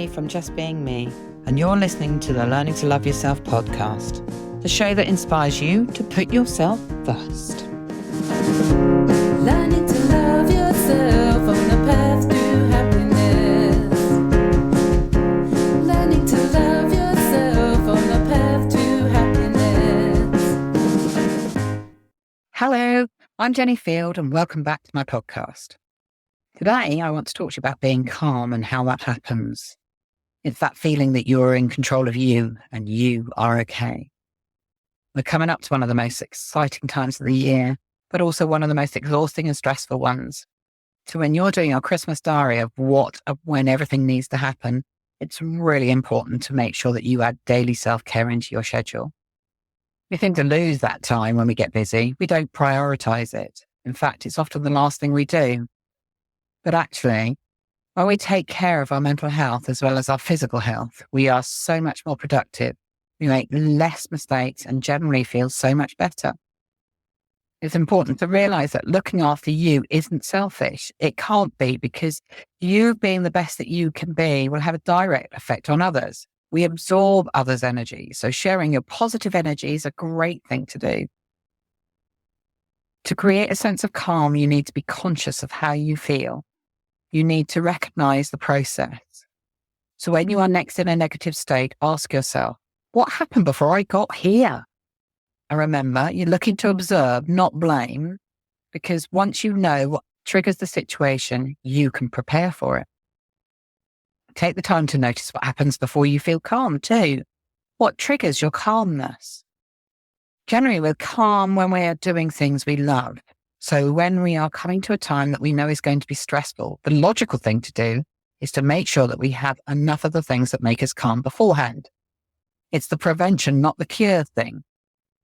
Jenny from Just Being Me, and you're listening to the Learning to Love Yourself podcast, the show that inspires you to put yourself first. Learning to love yourself on the path to happiness. Learning to love yourself on the path to happiness. Hello, I'm Jenny Field, and welcome back to my podcast. Today, I want to talk to you about being calm and how that happens. It's that feeling that you're in control of you and you are okay. We're coming up to one of the most exciting times of the year, but also one of the most exhausting and stressful ones. So when you're doing your Christmas diary of when everything needs to happen, it's really important to make sure that you add daily self-care into your schedule. We tend to lose that time when we get busy. We don't prioritize it. In fact, it's often the last thing we do. But actually, when we take care of our mental health as well as our physical health, we are so much more productive. We make less mistakes and generally feel so much better. It's important to realize that looking after you isn't selfish. It can't be, because you being the best that you can be will have a direct effect on others. We absorb others' energy. So sharing your positive energy is a great thing to do. To create a sense of calm, you need to be conscious of how you feel. You need to recognize the process. So when you are next in a negative state, ask yourself, what happened before I got here? And remember, you're looking to observe, not blame, because once you know what triggers the situation, you can prepare for it. Take the time to notice what happens before you feel calm too. What triggers your calmness? Generally, we're calm when we are doing things we love. So when we are coming to a time that we know is going to be stressful, the logical thing to do is to make sure that we have enough of the things that make us calm beforehand. It's the prevention, not the cure thing.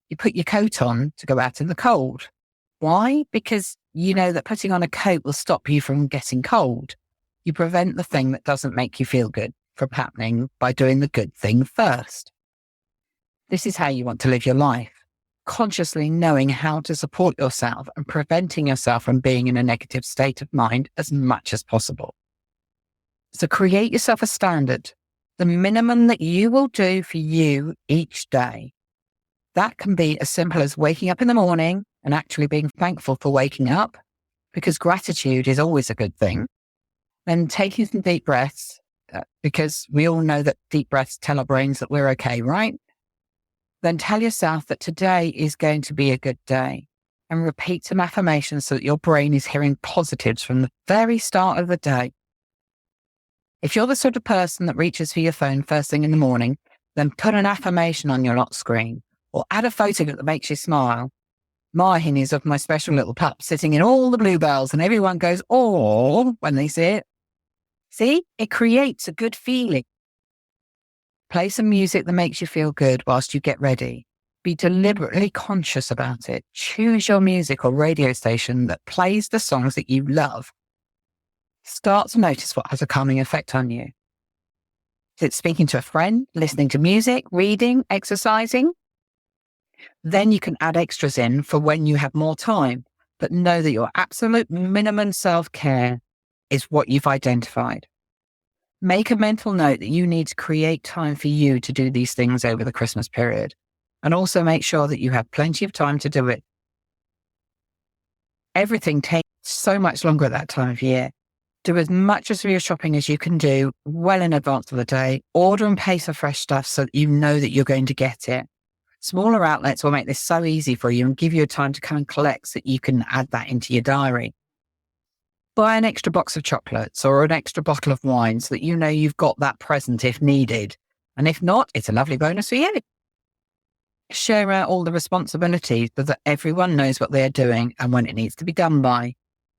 You put your coat on to go out in the cold. Why? Because you know that putting on a coat will stop you from getting cold. You prevent the thing that doesn't make you feel good from happening by doing the good thing first. This is how you want to live your life. Consciously knowing how to support yourself and preventing yourself from being in a negative state of mind as much as possible. So create yourself a standard, the minimum that you will do for you each day. That can be as simple as waking up in the morning and actually being thankful for waking up, because gratitude is always a good thing. Then taking some deep breaths, because we all know that deep breaths tell our brains that we're okay, right? Then tell yourself that today is going to be a good day, and repeat some affirmations so that your brain is hearing positives from the very start of the day. If you're the sort of person that reaches for your phone first thing in the morning, then put an affirmation on your lock screen or add a photo that makes you smile. Mine is of my special little pup sitting in all the bluebells, and everyone goes, "Oh," when they see it. See, it creates a good feeling. Play some music that makes you feel good whilst you get ready. Be deliberately conscious about it. Choose your music or radio station that plays the songs that you love. Start to notice what has a calming effect on you. Is it speaking to a friend, listening to music, reading, exercising? Then you can add extras in for when you have more time, but know that your absolute minimum self-care is what you've identified. Make a mental note that you need to create time for you to do these things over the Christmas period, and also make sure that you have plenty of time to do it. Everything takes so much longer at that time of year. Do as much of your shopping as you can do well in advance of the day. Order and pay for fresh stuff so that you know that you're going to get it. Smaller outlets will make this so easy for you and give you a time to come and collect so that you can add that into your diary. Buy an extra box of chocolates or an extra bottle of wine so that you know you've got that present if needed. And if not, it's a lovely bonus for you. Share out all the responsibilities so that everyone knows what they're doing and when it needs to be done by.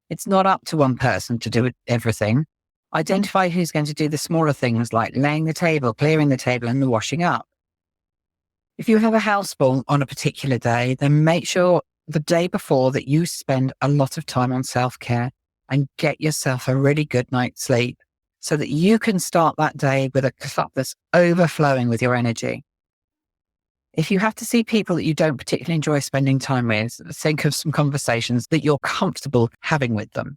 It's not up to one person to do everything. Identify who's going to do the smaller things like laying the table, clearing the table, and the washing up. If you have a house full on a particular day, then make sure the day before that you spend a lot of time on self-care and get yourself a really good night's sleep so that you can start that day with a cup that's overflowing with your energy. If you have to see people that you don't particularly enjoy spending time with, think of some conversations that you're comfortable having with them.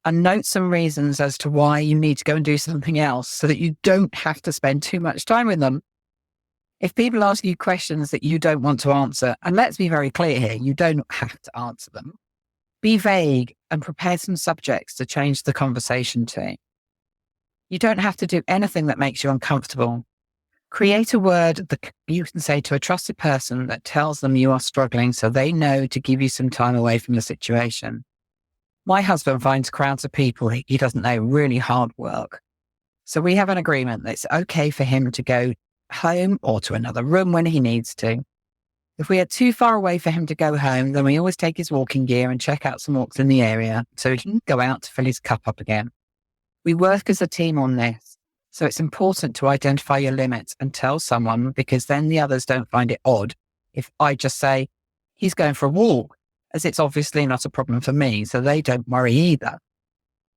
and note some reasons as to why you need to go and do something else so that you don't have to spend too much time with them. If people ask you questions that you don't want to answer, and let's be very clear here, you don't have to answer them, be vague and prepare some subjects to change the conversation to. You don't have to do anything that makes you uncomfortable. Create a word that you can say to a trusted person that tells them you are struggling so they know to give you some time away from the situation. My husband finds crowds of people he doesn't know really hard work. So we have an agreement that it's okay for him to go home or to another room when he needs to. If we are too far away for him to go home, then we always take his walking gear and check out some walks in the area so he can go out to fill his cup up again. We work as a team on this. So it's important to identify your limits and tell someone, because then the others don't find it odd if I just say, he's going for a walk, as it's obviously not a problem for me, so they don't worry either.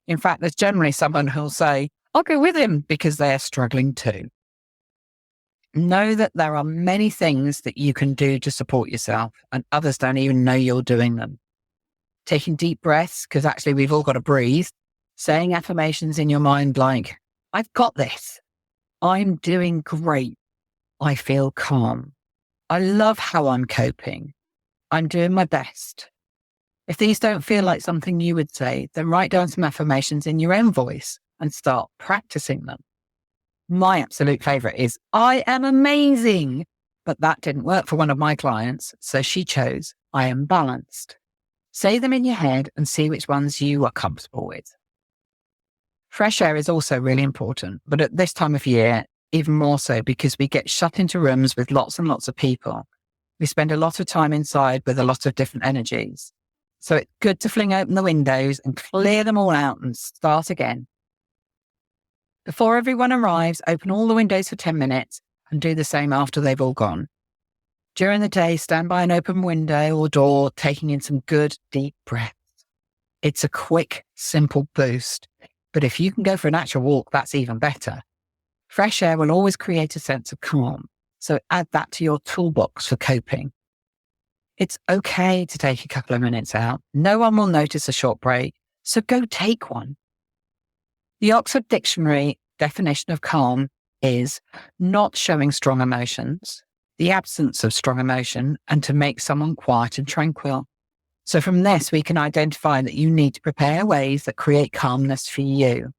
In fact, there's generally someone who'll say, I'll go with him because they're struggling too. Know that there are many things that you can do to support yourself, and others don't even know you're doing them. Taking deep breaths, because actually we've all got to breathe. Saying affirmations in your mind like, I've got this. I'm doing great. I feel calm. I love how I'm coping. I'm doing my best. If these don't feel like something you would say, then write down some affirmations in your own voice and start practicing them. My absolute favorite is, I am amazing. But that didn't work for one of my clients, so she chose, I am balanced. Say them in your head and see which ones you are comfortable with. Fresh air is also really important, but at this time of year, even more so because we get shut into rooms with lots and lots of people. We spend a lot of time inside with a lot of different energies. So it's good to fling open the windows and clear them all out and start again. Before everyone arrives, open all the windows for 10 minutes and do the same after they've all gone. During the day, stand by an open window or door, taking in some good deep breaths. It's a quick, simple boost. But if you can go for an actual walk, that's even better. Fresh air will always create a sense of calm, so add that to your toolbox for coping. It's okay to take a couple of minutes out. No one will notice a short break, so go take one. The Oxford Dictionary definition of calm is not showing strong emotions, the absence of strong emotion, and to make someone quiet and tranquil. So from this, we can identify that you need to prepare ways that create calmness for you,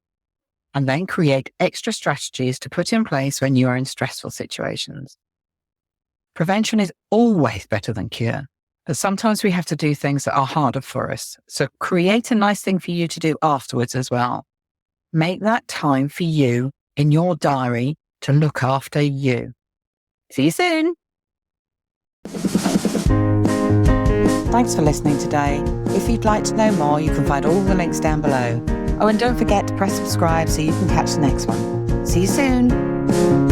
and then create extra strategies to put in place when you are in stressful situations. Prevention is always better than cure, but sometimes we have to do things that are harder for us. So create a nice thing for you to do afterwards as well. Make that time for you in your diary to look after you. See you soon. Thanks for listening today. If you'd like to know more, you can find all the links down below. Oh, and don't forget to press subscribe so you can catch the next one. See you soon.